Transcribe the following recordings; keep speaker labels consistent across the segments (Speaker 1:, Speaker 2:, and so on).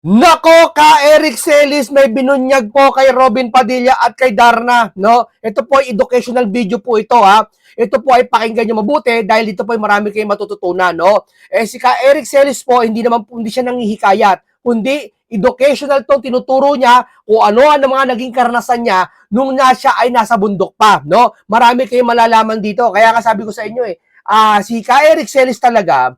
Speaker 1: Nako ka Eric Celis, may binunyag po kay Robin Padilla at kay Darna, no? Ito po ay educational video po ito, ha. Ito po ay pakinggan niyo mabuti dahil dito po ay marami kayong matututunan, no? Si ka Eric Celis po, hindi siya nanghihikayat, kundi educational to, tinuturo niya kung ano ang mga naging karanasan niya nung siya ay nasa bundok pa, no? Marami kayong malalaman dito. Kaya sabi ko sa inyo si ka Eric Celis talaga,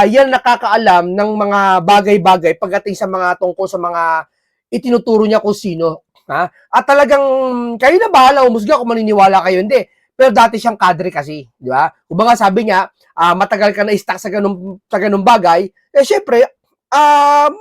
Speaker 1: yan nakakaalam ng mga bagay-bagay pagdating sa mga tungkol sa mga itinuturo niya kung sino. Ha? At talagang kayo na bahala umusga kung maniniwala kayo, hindi. Pero dati siyang kadre kasi, di ba? Kumbaga sabi niya, matagal ka na stuck sa ganung bagay, syempre,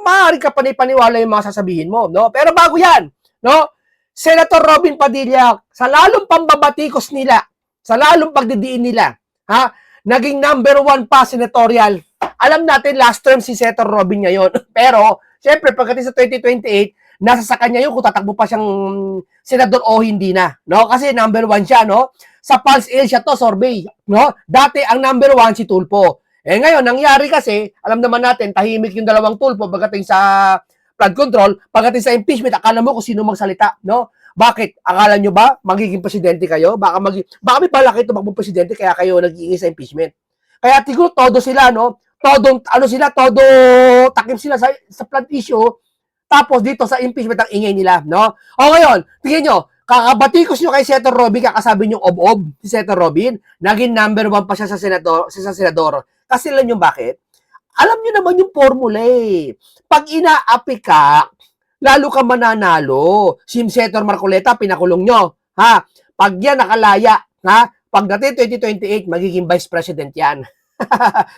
Speaker 1: maaari ka panipaniwala yung mga sasabihin mo, no? Pero bago yan, no? Senator Robin Padilla, sa lalong pambabatikos nila, sa lalong pagdidiin nila, ha? Naging number 1 pa senatorial. Alam natin, last term si Senator Robin ngayon. Pero, syempre, pagdating sa 2028, nasa sa kanya yun kung tatakbo pa siyang senador o hindi na. No? Kasi number 1 siya, no? Sa Pulse Asia to, survey. No? Dati, ang number 1 si Tulfo. Ngayon, nangyari kasi, alam naman natin, tahimik yung dalawang Tulfo pagdating sa flood control, pagdating sa impeachment, akala mo kung sino magsalita, no? Bakit? Akala nyo ba magiging presidente kayo? Baka may balak tumakbong presidente kaya kayo nag-iingay sa impeachment. Kaya siguro todo sila, no? Todo takip sila sa flood issue. Tapos dito sa impeachment ang ingay nila, no? O ngayon, tingnan nyo, kakabatikos nyo kay Senator Robin, kakasabi nyo ob-ob si Senator Robin, naging number 1 pa siya sa senador. Kasi alam nyo bakit? Alam nyo naman yung formula eh. Pag inaapi ka, lalo ka mananalo. Si Senator Marcoleta, pinakulong nyo. Ha? Pag yan nakalaya, ha? Pagdating 2028, magiging vice president yan.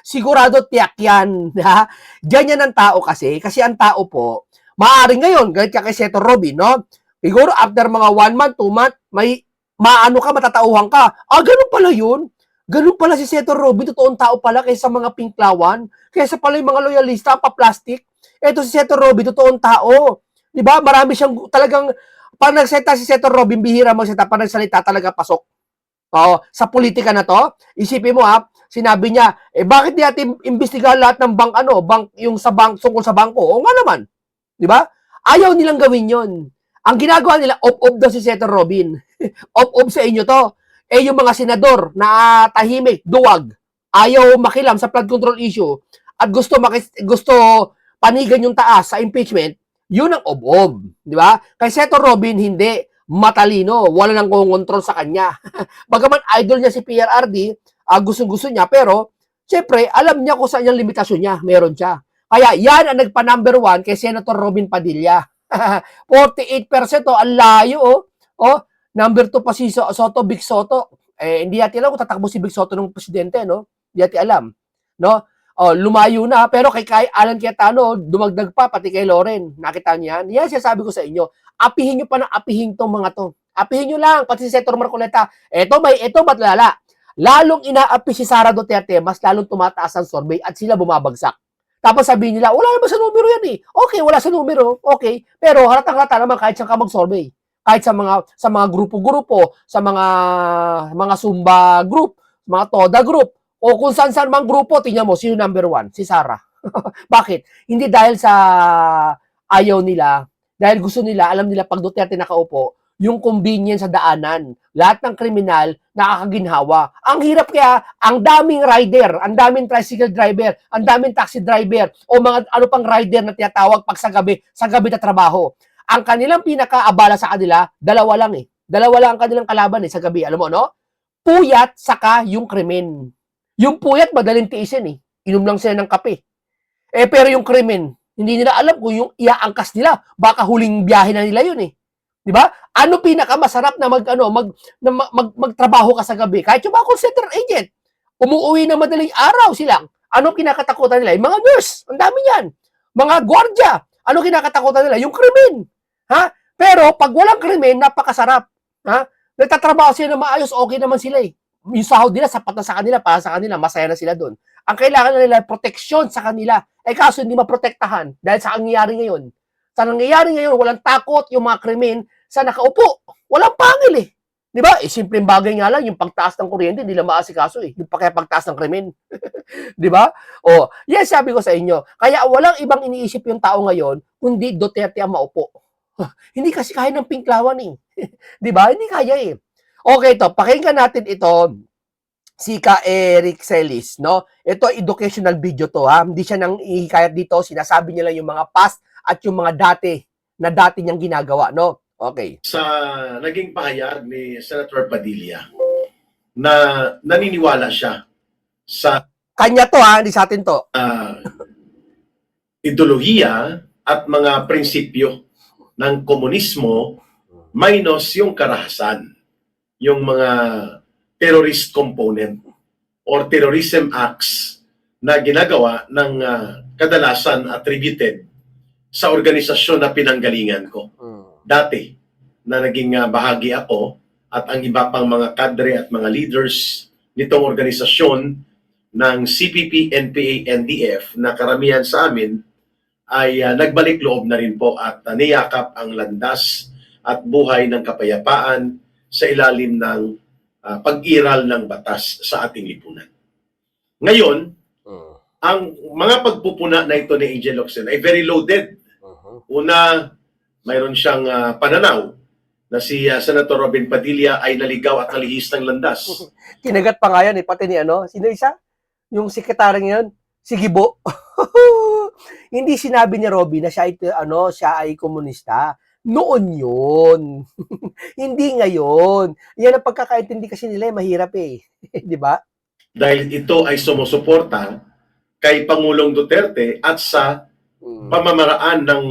Speaker 1: Sigurado tiyak yan. Ha? Diyan yan ang tao kasi. Kasi ang tao po, maaaring ngayon, galit ka kay Senator Robin, no? Siguro after mga 1 month, 2 month, may maano ka, matatauhan ka. Ganun pala yun. Ganun pala si Senator Robin, totoong tao pala kaysa mga pinklawan. Kaysa pala yung mga loyalista, pa-plastic. Ito si Senator Robin, totoong tao. Diba? Marami siyang talagang, pag nagsalita si Senator Robin, bihira magsalita, pag nagsalita talaga pasok. Sa politika na to, isipin mo sinabi niya, bakit di natin imbestigahan lahat ng bank, yung sa bank, tungkol sa bangko? O nga naman. Diba? Ayaw nilang gawin yon. Ang ginagawa nila, op-op daw si Senator Robin. Op-op sa inyo to. Yung mga senador na tahimik, duwag, ayaw makilam sa flood control issue, at gusto panigan yung taas sa impeachment, yun ang ob-ob, di ba? Kay Senator Robin, hindi. Matalino. Wala nang kontrol sa kanya. Bagaman idol niya si PRRD, gusto-gusto niya, pero, syempre, alam niya kung saan yung limitasyon niya. Meron siya. Kaya, yan ang nagpa-number 1 kay Senator Robin Padilla. 48%, ang layo, number 2 pa si Soto, Big Soto. Hindi natin alam kung tatakbo si Big Soto ng presidente, no? Hindi natin alam. No? Lumayo na, pero kay Alan Cayetano, dumagdag pa, pati kay Loren. Nakita niyo yan? Yan siya sabi ko sa inyo. Apihin nyo pa ng apihin tong mga to. Apihin nyo lang, pati si Senator Marcoleta. Ito ba't lala? Lalong inaapi si Sara Duterte, mas lalong tumataas ang survey at sila bumabagsak. Tapos sabihin nila, wala naman sa numero yan eh. Okay, wala sa numero, okay. Pero halatang-halata naman kahit saan ka mag-survey. Kahit sa mga grupo-grupo, sa mga Zumba group, mga Toda group, o kung saan-saan mang grupo, tingnan mo, sino number 1? Si Sara. Bakit? Hindi dahil sa ayaw nila, dahil gusto nila, alam nila pag Duterte nakaupo, yung convenience sa daanan. Lahat ng kriminal, nakakaginhawa. Ang hirap kaya, ang daming rider, ang daming tricycle driver, ang daming taxi driver, o mga ano pang rider na tinatawag pag sa gabi na trabaho. Ang kanilang pinakaabala sa kanila, dalawa lang eh. Dalawa lang ang kanilang kalaban sa gabi. Alam mo, no? Puyat, saka yung krimen. Yung puyat, madaling tiisin eh. Inom lang sila ng kape. Pero yung krimen, hindi nila alam kung yung iaangkas nila. Baka huling biyahe na nila yun eh. Di ba? Ano pinakamasarap na magtrabaho ka sa gabi? Kahit yung mga call center agent, umuwi na madaling araw sila. Ano kinakatakutan nila? Yung mga nurse, ang dami yan. Mga gwardiya, ano kinakatakutan nila? Yung krimen. Ha? Pero pag walang krimen, napakasarap. Ha? Nagtatrabaho sila na maayos, okay naman sila eh. Yung sahod nila, sapat na sa kanila, para sa kanila, masaya na sila doon. Ang kailangan nila, proteksyon sa kanila. Kaso hindi maprotektahan dahil sa nangyayari ngayon. Sa nangyayari ngayon, walang takot yung mga krimen sa nakaupo. Walang pangil eh. Di ba? Simpleng bagay nga lang, yung pagtaas ng kuryente, hindi lang maasikaso eh. Yung kaya pagtaas ng krimen. Di ba? O, yan sabi ko sa inyo. Kaya walang ibang iniisip yung tao ngayon, kundi Duterte ang maupo. Hindi kasi kaya ng pinklawan eh. Di ba? Hindi kaya eh. Okay to, pakinggan natin ito. Si Ka Eric Celis, no? Ito educational video to ha. Hindi siya nang ihikayat dito, sinasabi niya lang yung mga past at yung mga dati niyang ginagawa, no? Okay.
Speaker 2: Sa naging pahayag ni Senator Padilla na naniniwala siya sa
Speaker 1: Kanya to ha, hindi sa atin to.
Speaker 2: Ideolohiya at mga prinsipyo ng komunismo minus yung karahasan, yung mga terrorist component or terrorism acts na ginagawa ng kadalasan attributed sa organisasyon na pinanggalingan ko. Dati na naging bahagi ako at ang iba pang mga kadre at mga leaders nitong organisasyon ng CPP, NPA, NDF na karamihan sa amin ay nagbalik loob na rin po at niyakap ang landas at buhay ng kapayapaan sa ilalim ng pag-iral ng batas sa ating lipunan. Ngayon, ang mga pagpupuna na ito ni Angel Locsin ay very loaded. Una, mayroon siyang pananaw na si Senator Robin Padilla ay naligaw at nalihis ng landas.
Speaker 1: Kinagat pa nga yan eh, pati ni ano, sino isa? Yung sekretary ngayon, si Gibo. Hindi sinabi ni Robin na siya ay komunista. Noon yun. Hindi ngayon. Yan ang pagkakaintindi kasi nila, mahirap eh. Di ba?
Speaker 2: Dahil ito ay sumusuporta kay Pangulong Duterte at sa pamamaraan ng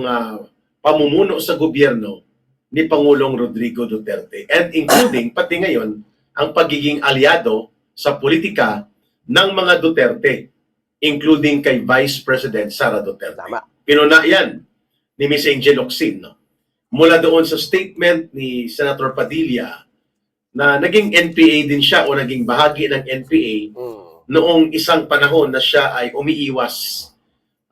Speaker 2: pamumuno sa gobyerno ni Pangulong Rodrigo Duterte, and including pati ngayon ang pagiging aliado sa politika ng mga Duterte, including kay Vice President Sara Duterte.
Speaker 1: Tama.
Speaker 2: Pinuna yan ni Ms. Angel Locsin, no? Mula doon sa statement ni Senator Padilla na naging NPA din siya o naging bahagi ng NPA noong isang panahon na siya ay umiiwas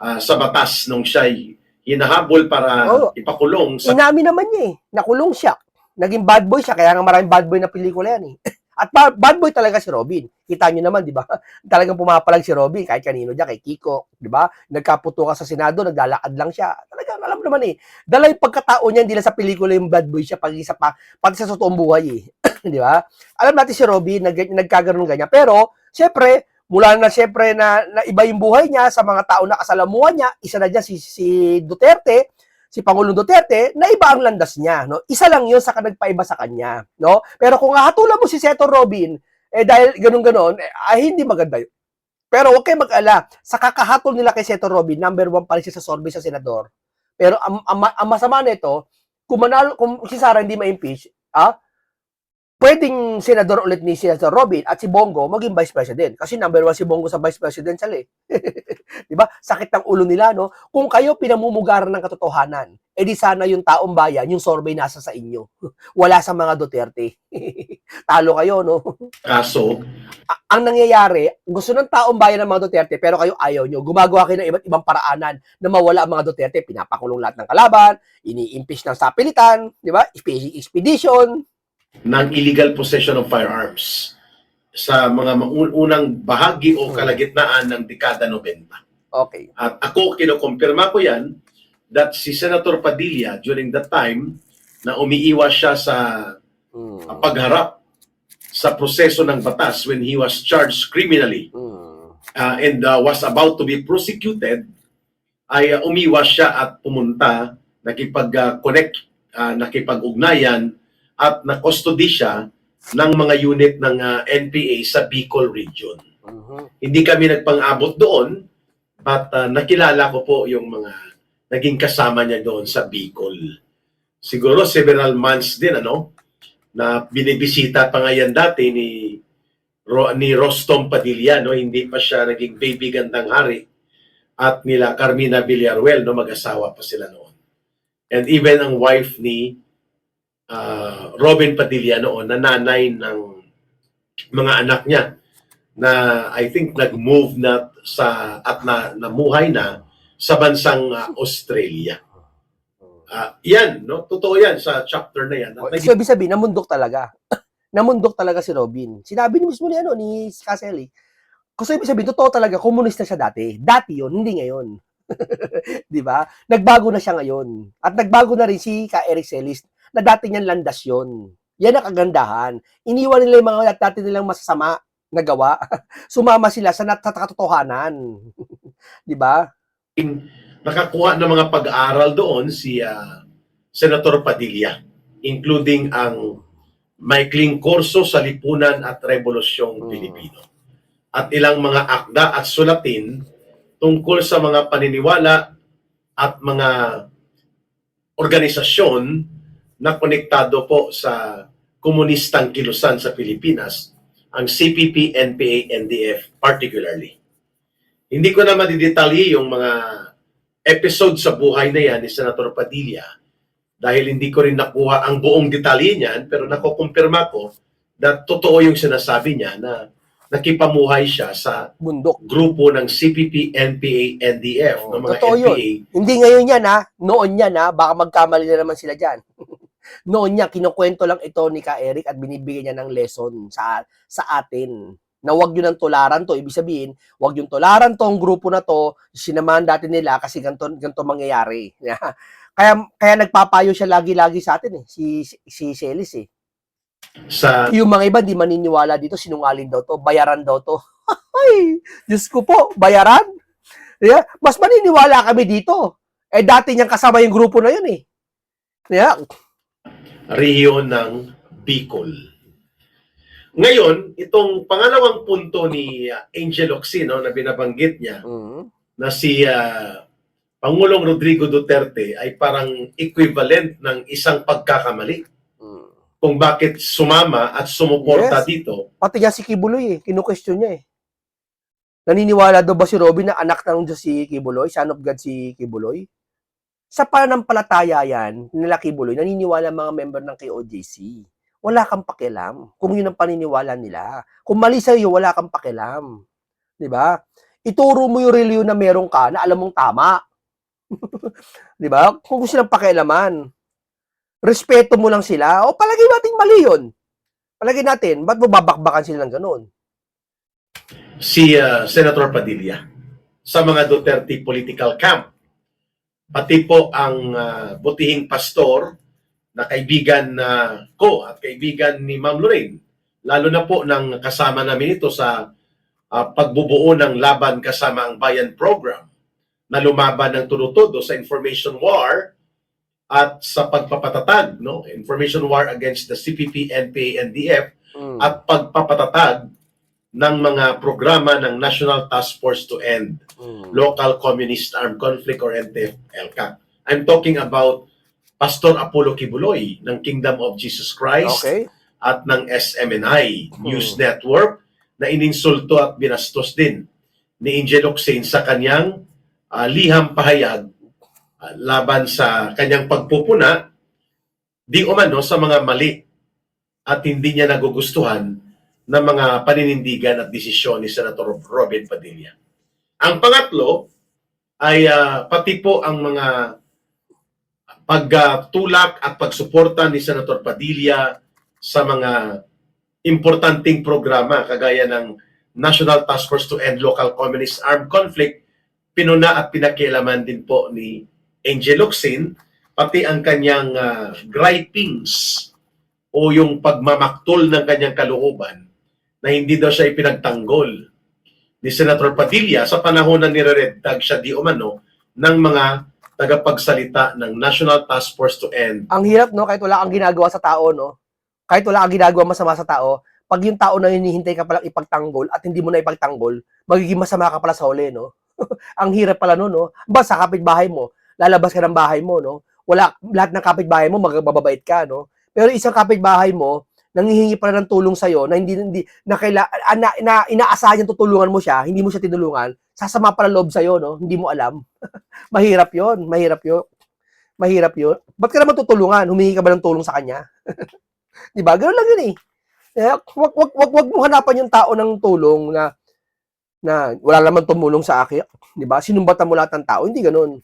Speaker 2: sa batas nung siya ay hinahabol para ipakulong.
Speaker 1: Inamin naman niya eh. Nakulong siya. Naging bad boy siya. Kaya nga maraming bad boy na pelikula yan eh. At bad boy talaga si Robin. Kita nyo naman, di ba? Talagang pumapalag si Robin kahit kanino dyan, kay Kiko. Di ba? Nagkaputo ka sa Senado, naglalakad lang siya. Talagang alam naman eh. Dala yung pagkatao niya, hindi lang sa pelikula yung bad boy siya, pati sa totoong buhay eh. Di ba? Alam natin si Robin, nagkagaroon ganyan. Pero, syempre, mula na siyempre na iba yung buhay niya sa mga tao na kasalamuhan niya, isa na dyan si Duterte, si Pangulong Duterte, na iba ang landas niya, no? Isa lang 'yun sa nagpaiba sa kanya, no? Pero kung hatulan mo si Senator Robin, dahil ganun-ganon, ay hindi maganda 'yun. Pero huwag kayong mag-ala, sa kakahatol nila kay Senator Robin, number 1 pa rin siya sa survey sa senador. Pero ang masama nito, kung si Sara hindi ma-impeach, pwedeng senador ulit ni Senator Robin at si Bongo maging vice president. Kasi number 1 si Bongo sa vice presidential eh. Diba? Sakit ng ulo nila, no? Kung kayo pinamumugaran ng katotohanan, di sana yung taong bayan, yung survey nasa sa inyo. Wala sa mga Duterte. Talo kayo, no?
Speaker 2: Kaso,
Speaker 1: ang nangyayari, gusto ng taong bayan ng mga Duterte, pero kayo ayaw nyo. Gumagawa kayo ng iba't ibang paraanan na mawala ang mga Duterte. Pinapakulong lahat ng kalaban, ini-impeach ng sapilitan, di ba? Expedition,
Speaker 2: ng illegal possession of firearms sa mga unang bahagi o kalagitnaan ng dekada 90.
Speaker 1: Okay.
Speaker 2: At ako, kinukumpirma ko yan that si Senator Padilla during that time na umiiwas siya sa pagharap sa proseso ng batas when he was charged criminally and was about to be prosecuted, ay umiwas siya at pumunta, nakipag-connect, nakipag-ugnayan at na-custody siya ng mga unit ng NPA sa Bicol region. Hindi kami nagpang-abot doon, but nakilala ko po yung mga naging kasama niya doon sa Bicol. Siguro several months din, na binibisita pa nga yan dati ni Rostom Padilla, no? Hindi pa siya naging baby gandang hari, at nila Carmina Villaruel, no? Mag-asawa pa sila noon. And even ang wife ni Robin Padilla noon, na nanay ng mga anak niya, na I think nag-move na at namuhay na sa bansang Australia. Yan, no? Totoo yan sa chapter na yan.
Speaker 1: So, ibig sabihin, namundok talaga. namundok talaga si Robin. Sinabi ni mismo ni Caselli. Kasi ibig sabihin, totoo talaga, komunista siya dati. Dati yun, hindi ngayon. Di ba? Nagbago na siya ngayon. At nagbago na rin si Eric Celis na dati niyang landas yun. Yan ang kagandahan. Iniwan nila yung mga dati nilang masasama na gawa. Sumama sila sa katotohanan. Di ba?
Speaker 2: Nakakuha ng mga pag-aaral doon si Senator Padilla, including ang maikling kurso sa lipunan at Rebolusyong Pilipino. At ilang mga akda at sulatin tungkol sa mga paniniwala at mga organisasyon na konektado po sa komunistang kilusan sa Pilipinas, ang CPP, NPA, NDF particularly. Hindi ko na madidetalye yung mga episode sa buhay na yan ni Senator Padilla dahil hindi ko rin nakuha ang buong detalye niyan, pero nakukumpirma ko na totoo yung sinasabi niya na nakipamuhay siya sa
Speaker 1: bundok
Speaker 2: grupo ng CPP, NPA, NDF, ng mga
Speaker 1: totoo
Speaker 2: NPA.
Speaker 1: Yun. Hindi ngayon yan noon yan baka magkamali na naman sila dyan. Noon niya, kinukwento lang ito ni Ka Eric at binibigyan niya ng lesson sa atin. Na wag yun ang tularan to. Ibig sabihin, wag yung tularan to, ang grupo na to, sinamahan dati nila kasi ganito mangyayari. Kaya nagpapayo siya lagi-lagi sa atin si Celis yung mga iba di maniniwala dito, sinungaling daw to, bayaran daw to. Ay, Diyos ko po, bayaran? Yeah? Mas maniniwala kami dito. Dati niyang kasama yung grupo na yun Yeah.
Speaker 2: Rio ng Bicol. Ngayon, itong pangalawang punto ni Angel Ocsino na binabanggit niya, na si Pangulong Rodrigo Duterte ay parang equivalent ng isang pagkakamali. Kung bakit sumama at sumuporta dito.
Speaker 1: Pati nga si Kibuloy kinu-question niya Naniniwala daw ba si Robin na anak ng Diyos si Kibuloy? Son of God si Kibuloy? Sa pananampalataya yan, nila Kibuloy, naniniwala mga member ng KOJC. Wala kang pakialam kung yun ang paniniwala nila. Kung mali sa'yo, wala kang pakialam. Diba? Ituro mo yung reliyon na meron ka na alam mong tama. Diba? Kung gusto silang pakialaman. Respeto mo lang sila, o palagay natin mali yun. Palagay natin, ba't mo babakbakan sila ng ganun?
Speaker 2: Si Senator Padilla sa mga Duterte political camp. Pati po ang butihing pastor na kaibigan ko at kaibigan ni Ma'am Lorraine. Lalo na po ng kasama namin ito sa pagbubuo ng Laban Kasama ang Bayan program na lumaban ng tulotodo sa information war at sa pagpapatatag, information war against the CPP, NPA, NDF, at pagpapatatag ng mga programa ng National Task Force to End Local Communist Armed Conflict or NTF-ELCAC. I'm talking about Pastor Apollo Kibuloy ng Kingdom of Jesus Christ at ng SMNI News Network na ininsulto at binastos din ni Angel Ocsino sa kanyang liham pahayag laban sa kanyang pagpupuna di umano sa mga mali at hindi niya nagugustuhan ng mga paninindigan at desisyon ni Senator Robin Padilla. Ang pangatlo ay pati po ang mga pagtulak at pagsuporta ni Senator Padilla sa mga importanteng programa kagaya ng National Task Force to End Local Communist Armed Conflict, pinuna at pinakialaman din po ni Angel Ocsino, pati ang kanyang gripings o yung pagmamaktol ng kanyang kalooban na hindi daw siya ipinagtanggol ni Senator Padilla sa panahon na nire-red tag siya di umano ng mga tagapagsalita ng National Task Force to End.
Speaker 1: Ang hirap, kahit wala kang ginagawa sa tao, kahit wala kang ginagawa masama sa tao, pag yung tao na hinihintay ka palang ipagtanggol at hindi mo na ipagtanggol, magiging masama ka pala sa huli, Ang hirap pala Ba, sa kapitbahay mo, lalabas ka ng bahay mo, Wala, lahat ng kapitbahay mo, magbababait ka, Pero isang kapitbahay mo, nanghihingi pala ng tulong sa'yo na na inaasahan niyang tutulungan mo siya, hindi mo siya tinulungan, sasama pala loob sa'yo, Hindi mo alam. Mahirap yun. Ba't ka naman tutulungan? Humingi ka ba ng tulong sa kanya? Diba? Ganoon lang yun Wag mo hanapan yung tao ng tulong na wala naman tumulong sa akin. Diba? Sinumbatan mo lahat ng tao. Hindi ganoon.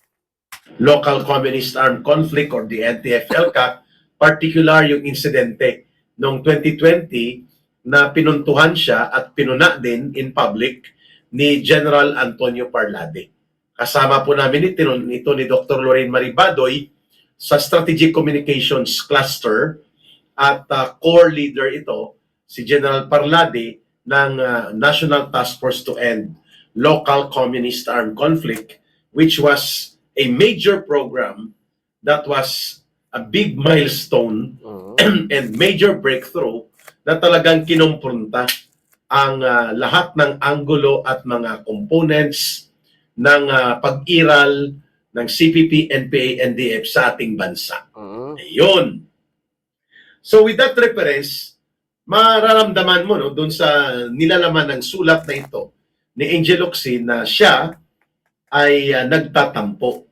Speaker 2: Local Communist Armed Conflict or the NTF-ELCAC, particular yung insidente noong 2020 na pinuntuhan siya at pinuna din in public ni General Antonio Parlade. Kasama po namin ito ni Dr. Lorraine Maribadoy sa Strategic Communications Cluster at core leader ito si General Parlade ng National Task Force to End Local Communist Armed Conflict, which was a major program that was a big milestone and major breakthrough na talagang kinumpronta ang lahat ng anggulo at mga components ng pag-iral ng CPP, NPA, NDF sa ating bansa. Ayun. So with that reference, mararamdaman mo no, doon sa nilalaman ng sulat na ito ni Angel Locsin na siya ay nagtatampo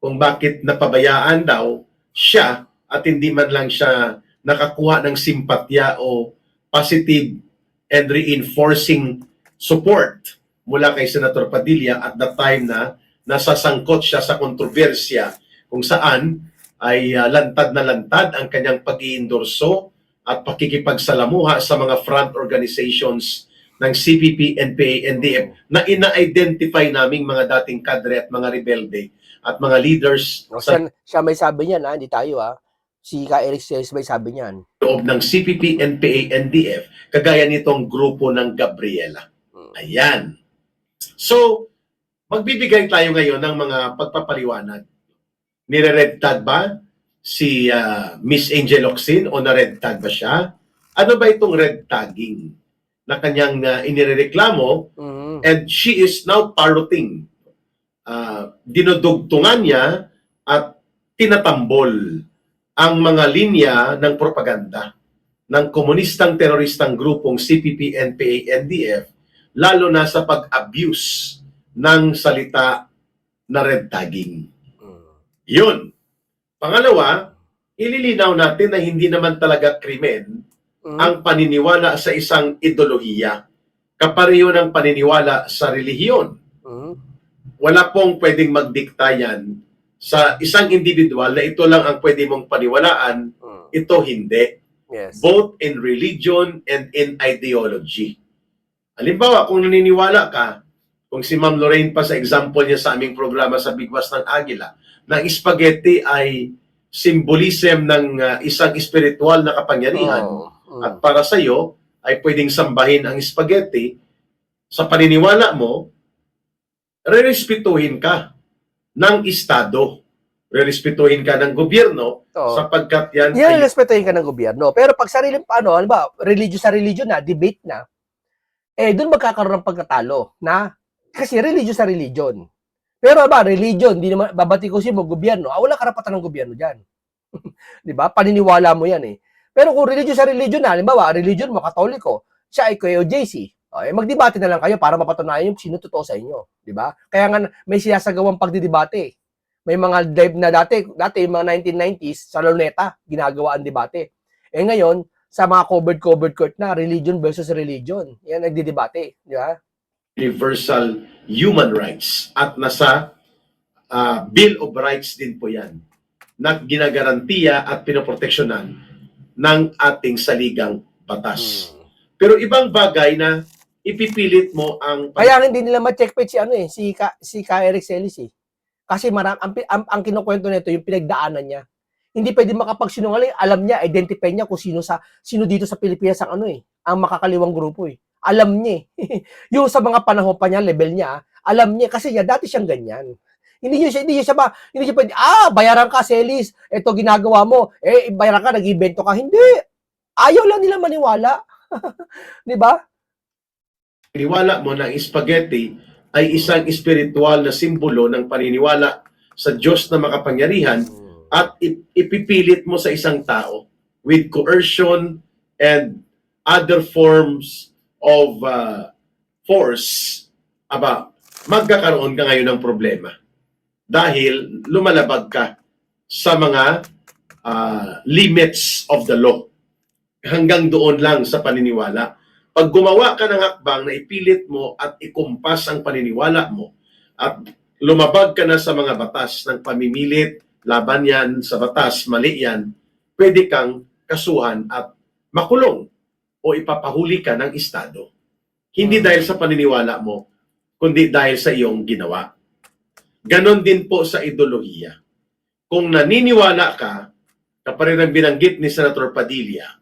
Speaker 2: kung bakit napabayaan daw siya at hindi man lang siya nakakuha ng simpatya o positive and reinforcing support mula kay Senator Padilla at the time na nasasangkot siya sa kontrobersya kung saan ay lantad na lantad ang kanyang pag-iendorso at pakikipagsalamuha sa mga front organizations ng CPP, NPA, NDF na ina-identify naming mga dating kadre at mga rebelde at mga leaders sa
Speaker 1: Siya may sabi niyan, hindi tayo Si Ka Eric Celis may sabi niyan.
Speaker 2: loob ng CPP, NPA, NDF, kagaya nitong grupo ng Gabriela. Ayan. So, magbibigay tayo ngayon ng mga pagpapaliwanag. Nire-red tag ba si Miss Angel Locsin o na-red tag ba siya? Ano ba itong red tagging na kanyang inireklamo and she is now parroting. Dinudugtungan niya at tinatambol ang mga linya ng propaganda ng komunistang teroristang grupong CPP, NPA, NDF, lalo na sa pag-abuse ng salita na red tagging. Yun. Pangalawa, ililinaw natin na hindi naman talaga krimen ang paniniwala sa isang ideolohiya. Kapareho ng paniniwala sa relihiyon. Wala pong pwedeng magdikta yan sa isang individual na ito lang ang pwede mong paniwalaan, ito hindi.
Speaker 1: Yes.
Speaker 2: Both in religion and in ideology. Halimbawa, kung naniniwala ka, kung si Ma'am Lorraine pa sa example niya sa aming programa sa Bigwas ng Agila, na spaghetti ay symbolism ng isang spiritual na kapangyarihan at para sa iyo ay pwedeng sambahin ang spaghetti, sa paniniwala mo, rerespetuhin ka ng Estado. Rerespetuhin ka ng gobyerno sapagkat yan
Speaker 1: ay respetuhin ka ng gobyerno. Pero pag sariling ano ba, religious sa religion na, debate na, doon magkakaroon ng pagkatalo na kasi religious sa religion. Pero ba, religion, di naman babatikusin mo gobyerno. Wala karapatan ng gobyerno diyan. 'Di ba? Paniniwala mo 'yan Pero kung religious sa religion na, halimbawa, religion mo Katoliko, siya ay JC. Magdebate na lang kayo para mapatunayan yung sino totoo sa inyo, 'di ba? Kaya nga may sinasagawang pagdidebate. May mga dive na dati yung mga 1990s sa Luneta, ginagawa ang debate. Ngayon, sa mga covered court na, religion versus religion. Yan, nagdidebate. Di ba?
Speaker 2: Universal human rights. At nasa Bill of Rights din po yan na ginagarantiya at pinoproteksyonan ng ating saligang batas. Pero ibang bagay na ipipilit mo ang...
Speaker 1: Kaya hindi nila ma-checkmate si Ka Eric Celis Kasi ang kinukwento nito yung pinagdaanan niya. Hindi pwede makapagsinungaling, alam niya, identify niya kung sino dito sa Pilipinas ang ang makakaliwang grupo Alam niya yung sa mga panahon pa niya, level niya, alam niya kasi dati siyang ganyan. Hindi siya pwede, bayaran ka, Celis, ito ginagawa mo, bayaran ka, nag-ibento ka. Hindi. Ayaw lang nila maniwala. Di ba?
Speaker 2: Paniniwala mo na spaghetti ay isang espiritual na simbolo ng paniniwala sa Diyos na makapangyarihan at ipipilit mo sa isang tao with coercion and other forms of force, magkakaroon ka ngayon ng problema dahil lumalabag ka sa mga limits of the law. Hanggang doon lang sa paniniwala. Pag gumawa ka ng hakbang na ipilit mo at ikumpas ang paniniwala mo at lumabag ka na sa mga batas ng pamimilit, laban yan sa batas, mali yan, pwede kang kasuhan at makulong o ipapahuli ka ng Estado. Hindi dahil sa paniniwala mo, kundi dahil sa iyong ginawa. Ganon din po sa ideolohiya. Kung naniniwala ka, kapag ang binanggit ni Senator Padilla,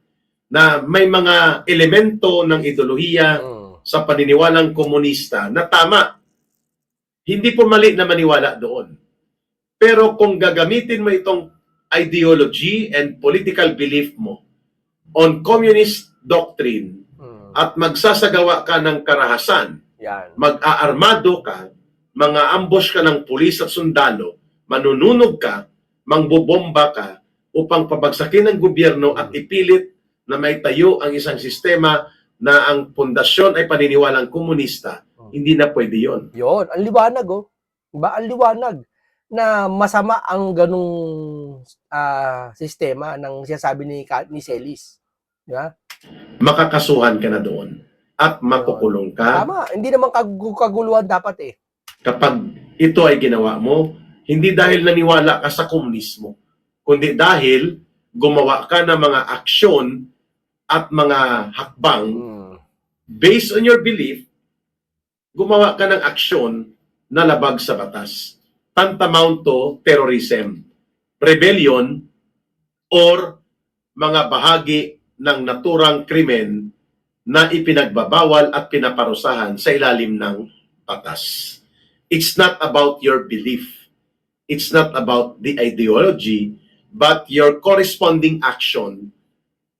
Speaker 2: na may mga elemento ng ideolohiya sa paniniwalang komunista na tama, hindi po mali na maniwala doon. Pero kung gagamitin mo itong ideology and political belief mo on communist doctrine at magsasagawa ka ng karahasan,
Speaker 1: Yan.
Speaker 2: mag-aarmado ka, mga ambush ka ng pulis at sundalo, manununog ka, mangbobomba ka upang pabagsakin ng gobyerno at ipilit na may tayo ang isang sistema na ang pundasyon ay paniniwalang komunista, hindi na pwede yon.
Speaker 1: Yun, ang liwanag oh. Diba? Ang liwanag na masama ang ganung sistema ng sinasabi ni Celis. Diba?
Speaker 2: Makakasuhan ka na doon at makukulong ka.
Speaker 1: Tama, hindi naman kaguluhan dapat eh.
Speaker 2: Kapag ito ay ginawa mo, hindi dahil naniwala ka sa komunismo, kundi dahil gumawa ka ng mga aksyon at mga hakbang based on your belief, gumawa ka ng aksyon na labag sa batas. Tantamount to terrorism, rebellion, or mga bahagi ng naturang krimen na ipinagbabawal at pinaparusahan sa ilalim ng batas. It's not about your belief. It's not about the ideology, but your corresponding action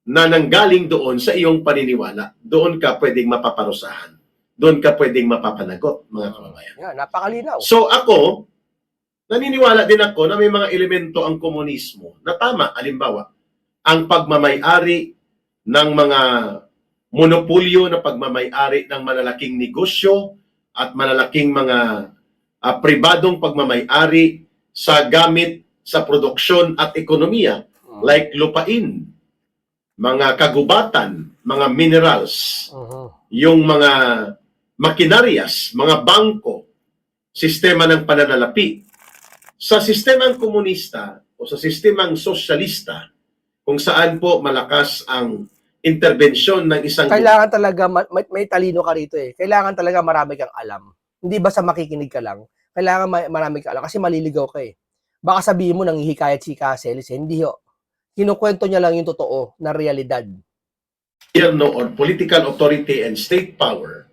Speaker 2: na nanggaling doon sa iyong paniniwala. Doon ka pwedeng mapaparusahan. Doon ka pwedeng mapapanagot, mga kababayan.
Speaker 1: Yan, napakalinaw.
Speaker 2: So ako, naniniwala din ako na may mga elemento ang komunismo na tama. Halimbawa, ang pagmamay-ari ng mga monopolyo na pagmamay-ari ng malalaking negosyo at malalaking mga pribadong pagmamay-ari sa gamit sa produksyon at ekonomiya like lupain, mga kagubatan, mga minerals, yung mga makinarias, mga bangko, sistema ng pananalapi. Sa sistemang komunista o sa sistemang sosyalista, kung saan po malakas ang interbensyon ng isang...
Speaker 1: Kailangan talaga, may talino ka rito eh. Kailangan talaga marami kang alam. Hindi basta makikinig ka lang. Kailangan marami kang alam kasi maliligaw ka eh. Baka sabihin mo nang hihikayat si Celis, hindi ho. Kinukwento niya lang yung totoo na realidad.
Speaker 2: Or political authority and state power,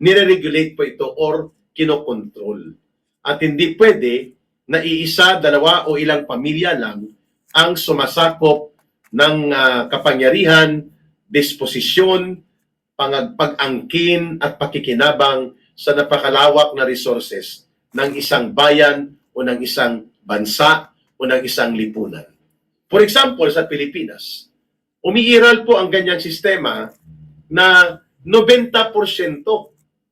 Speaker 2: nire-regulate po ito or kinokontrol. At hindi pwede na iisa, dalawa o ilang pamilya lang ang sumasakop ng kapangyarihan, disposisyon, pag-angkin at pakikinabang sa napakalawak na resources ng isang bayan o ng isang bansa o ng isang lipunan. For example, sa Pilipinas, umiiral po ang ganyang sistema na 90%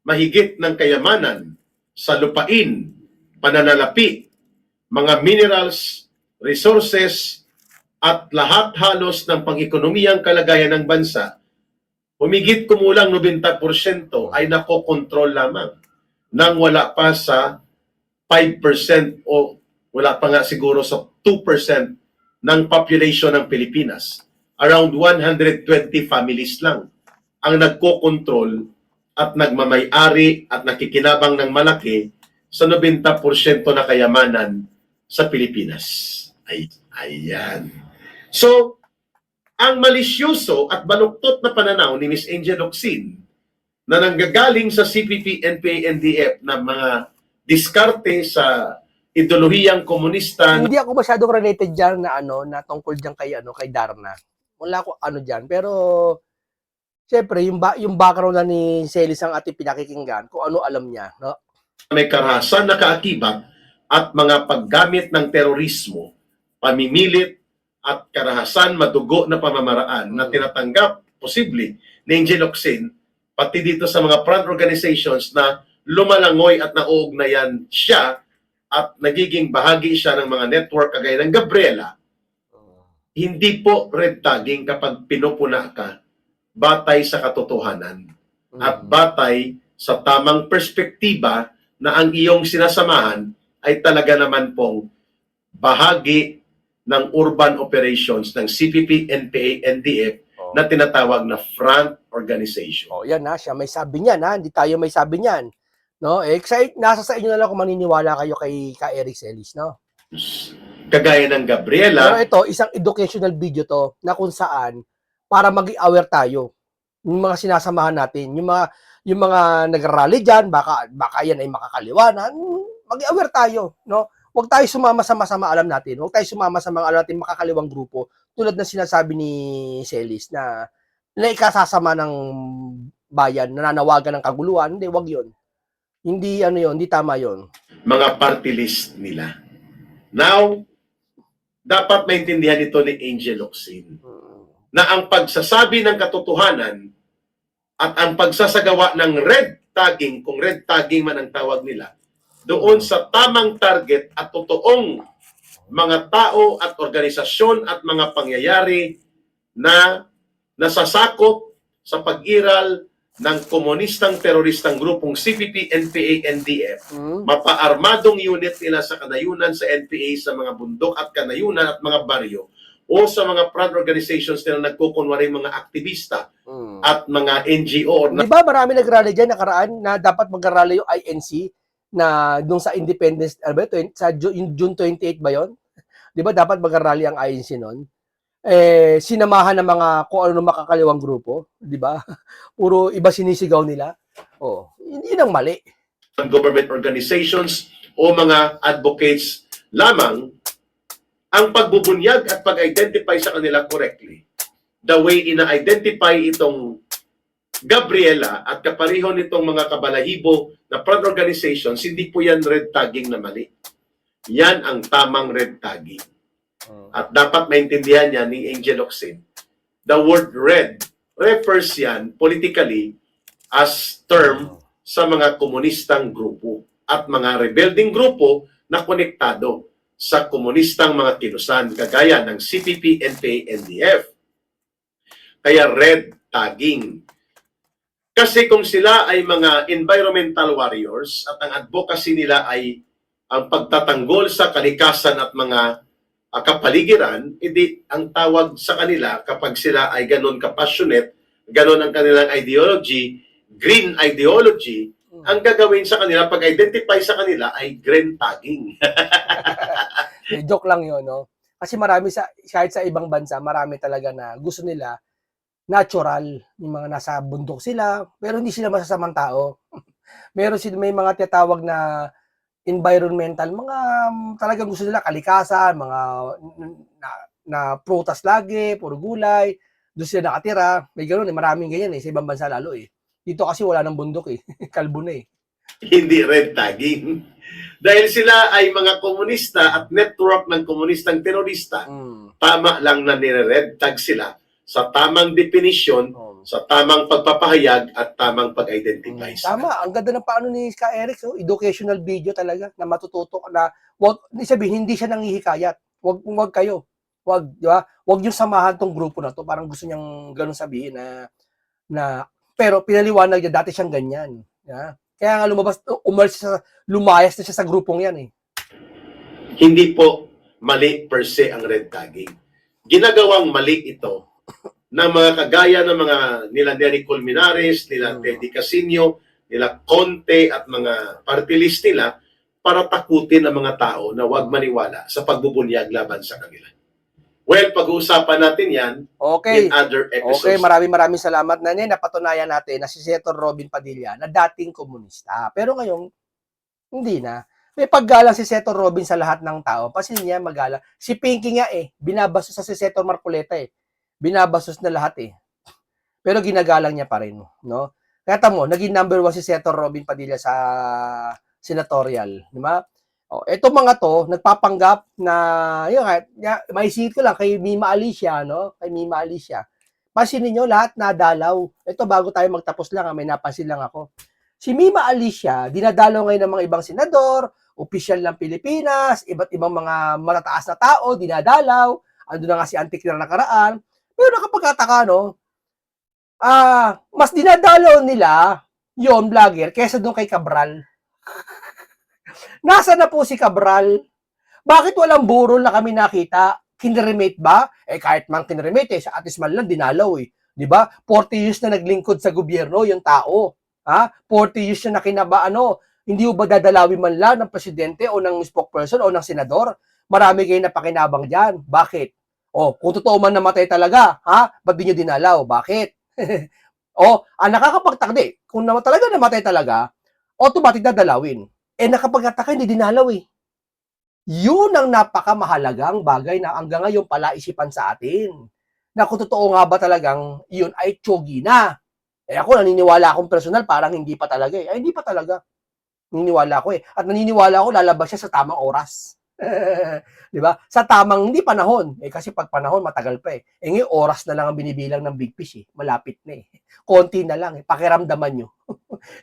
Speaker 2: mahigit ng kayamanan sa lupain, pananalapi, mga minerals, resources, at lahat halos ng pang-ekonomiyang kalagayan ng bansa, humigit kumulang 90% ay nakokontrol lamang nang wala pa sa 5% o wala pa nga siguro sa 2% ng population ng Pilipinas. Around 120 families lang ang nagkokontrol at nagmamay-ari at nakikinabang ng malaki sa 90% na kayamanan sa Pilipinas. Ayan. So, ang malisyoso at baluktot na pananaw ni Ms. Angel Locsin na nanggagaling sa CPP, NPA, NDF na mga diskarte sa ideolohiyang komunista.
Speaker 1: Hindi ako masyadong related dyan na na tungkol dyan kay Darna. Wala ko dyan. Pero, syempre, yung background na ni Celis ang ating pinakikinggan, kung ano alam niya. No?
Speaker 2: May karahasan na kaakibat at mga paggamit ng terorismo, pamimilit at karahasan madugo na pamamaraan na tinatanggap, posible, ni Angel Locsin, pati dito sa mga front organizations na lumalangoy at nauugnayan siya at nagiging bahagi siya ng mga network kagaya ng Gabriela. Hindi po red tagging kapag pinupuna ka batay sa katotohanan at batay sa tamang perspektiba na ang iyong sinasamahan ay talaga naman pong bahagi ng urban operations ng CPP, NPA, NDF na tinatawag na front organization.
Speaker 1: Oh, yan na, siya may sabi niyan, ha? Hindi tayo may sabi niyan. No? Nasa sa inyo na lang kung maniniwala kayo kay Eric Celis, no?
Speaker 2: Kagaya ng Gabriela.
Speaker 1: Pero ito, isang educational video to na kung saan para maging aware tayo yung mga sinasamahan natin, yung mga nagrally diyan, baka yan ay makakaliwanan, maging aware tayo, no? Huwag tayo sumama sa masama alam natin. Huwag tayo sumama sa mga alam natin makakaliwang grupo tulad ng sinasabi ni Celis na ikasasama ng bayan, nananawagan ng kaguluhan. Hindi, wag yun. Hindi hindi tama yun.
Speaker 2: Mga party list nila. Now, dapat maintindihan ito ni Angel Locsin na ang pagsasabi ng katotohanan at ang pagsasagawa ng red tagging, kung red tagging man ang tawag nila, doon sa tamang target at totoong mga tao at organisasyon at mga pangyayari na nasasakop sa pag-iral ng komunistang teroristang grupong CPP, NPA, NDF, mapaarmadong unit nila sa kanayunan sa NPA sa mga bundok at kanayunan at mga baryo o sa mga front organizations nila nagkukunwaring mga aktivista at mga NGO.
Speaker 1: Di ba marami nagrally dyan nakaraan na dapat mag-rally yung INC na nung sa Independence, sa June 28 ba yon? Di ba dapat mag-rally ang INC noon? Sinamahan ng mga kung ano makakaliwang grupo, di ba? Puro iba sinisigaw nila. Yun ang mali.
Speaker 2: Government organizations o mga advocates lamang ang pagbubunyag at pag-identify sa kanila correctly. The way ina-identify itong Gabriela at kapareho nitong mga kabalahibo na front organizations, hindi po yan red tagging na mali. Yan ang tamang red tagging. At dapat maintindihan niya ni Angel Locsin, the word red refers yan politically as term sa mga komunistang grupo at mga rebelding grupo na konektado sa komunistang mga kilusan kagaya ng CPP, NPA, NDF. Kaya red tagging. Kasi kung sila ay mga environmental warriors at ang advocacy nila ay ang pagtatanggol sa kalikasan at mga kapaligiran, hindi ang tawag sa kanila kapag sila ay ganon ka-passionate, ganon ang kanilang ideology, green ideology, ang gagawin sa kanila, pag-identify sa kanila ay green tagging.
Speaker 1: Joke lang yun, no? Kasi marami kahit sa ibang bansa, marami talaga na gusto nila natural, yung mga nasa bundok sila, pero hindi sila masasamang tao. May mga tinatawag na environmental, mga talagang gusto nila kalikasan, mga na prutas lagi, puro gulay, doon sila nakatira. May ganoon, maraming ganyan sa ibang bansa lalo Dito kasi wala nang bundok kalbo na
Speaker 2: Hindi red tagging. Dahil sila ay mga komunista at network ng komunistang terorista, tama lang na nire-red tag sila sa tamang definisyon, sa tamang pagpapahayag at tamang pag-identify.
Speaker 1: Tama, ang ganda ng paano ni Ka Eric, educational video talaga na matututo na sabihin hindi siya nanghihikayat. Wag kayo. Wag, di ba? Wag yung samahan tong grupo na to, parang gusto niyang ganun sabihin na pero pinaliwanag niya dati siyang ganyan. Kaya nga lumayas na siya sa grupong yan
Speaker 2: Hindi po mali per se ang red tagging. Ginagawang mali ito ng mga kagaya ng mga nila Nery Colmenares, nila Teddy Casino, nila Conte at mga party list nila para takutin ang mga tao na huwag maniwala sa pagbubunyag laban sa kanila. Well, pag-uusapan natin yan in other episodes.
Speaker 1: Okay, maraming salamat na napatunayan natin na si Senator Robin Padilla na dating komunista. Pero ngayon, hindi na. May paggalang si Senator Robin sa lahat ng tao. Pasin niya magalang. Si Pinky nga binabastos sa si Senator Marcoleta binabastos na lahat Pero ginagalang niya pa rin, no? Kaya tamo, naging number 1 si Senator Robin Padilla sa senatorial, di ba? Eto mga to, nagpapanggap na, maisingit ko lang kay Mima Alicia, no? Kay Mima Alicia. Pansinin nyo, lahat nadalaw. Ito, bago tayo magtapos lang, may napansin lang ako. Si Mima Alicia, dinadalaw ngayon ng mga ibang senador, opisyal ng Pilipinas, iba't ibang mga matataas na tao, dinadalaw. Ando na nga si Antique na nakaraan. Pero nakapagkataka, no? Mas dinadalaw nila yon vlogger kaysa doon kay Cabral. Nasa na po si Cabral? Bakit walang burol na kami nakita? Kinremate ba? Kahit man kinremate, sa atis man lang dinalaw 'Di ba? 40 years na naglingkod sa gobyerno yung tao. Ha? 40 years na hindi mo ba dadalawin man lang ng presidente o ng spokesperson o ng senador? Marami kayong napakinabang diyan. Bakit? O, kung totoo man namatay talaga, ha? Ba't di nyo dinalaw? Bakit? Nakakapagtakdi. Kung talaga namatay talaga, automatic dadalawin. Nakapagtataka, hindi dinalaw eh. Yun ang napakamahalagang bagay na hanggang ngayon palaisipan sa atin. Na kung totoo nga ba talagang yun ay tsogi na. Ako, naniniwala akong personal, parang hindi pa talaga eh. Ay, hindi pa talaga. Naniniwala ako eh. At naniniwala ako, lalabas siya sa tamang oras. Di ba? Sa tamang, hindi panahon. Kasi pag panahon, matagal pa eh. Ngayon, oras na lang ang binibilang ng big fish eh. Malapit na eh. Konti na lang eh. Pakiramdaman nyo.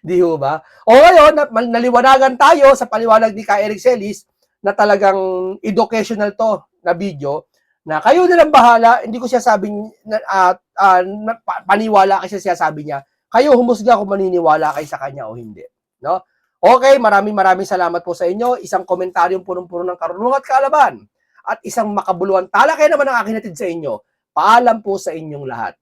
Speaker 1: Di ba? O ngayon, naliwanagan tayo sa paliwanag ni Ka Eric Celis na talagang educational to na video na kayo na lang bahala, hindi ko siya sabing paniwala kasi siya sabi niya, kayo humusga kung maniniwala kayo sa kanya o hindi. No? Okay, maraming salamat po sa inyo. Isang komentaryong punong-puno ng karunungan at kaalaman at isang makabuluhan talakay naman ang akin natin sa inyo. Paalam po sa inyong lahat.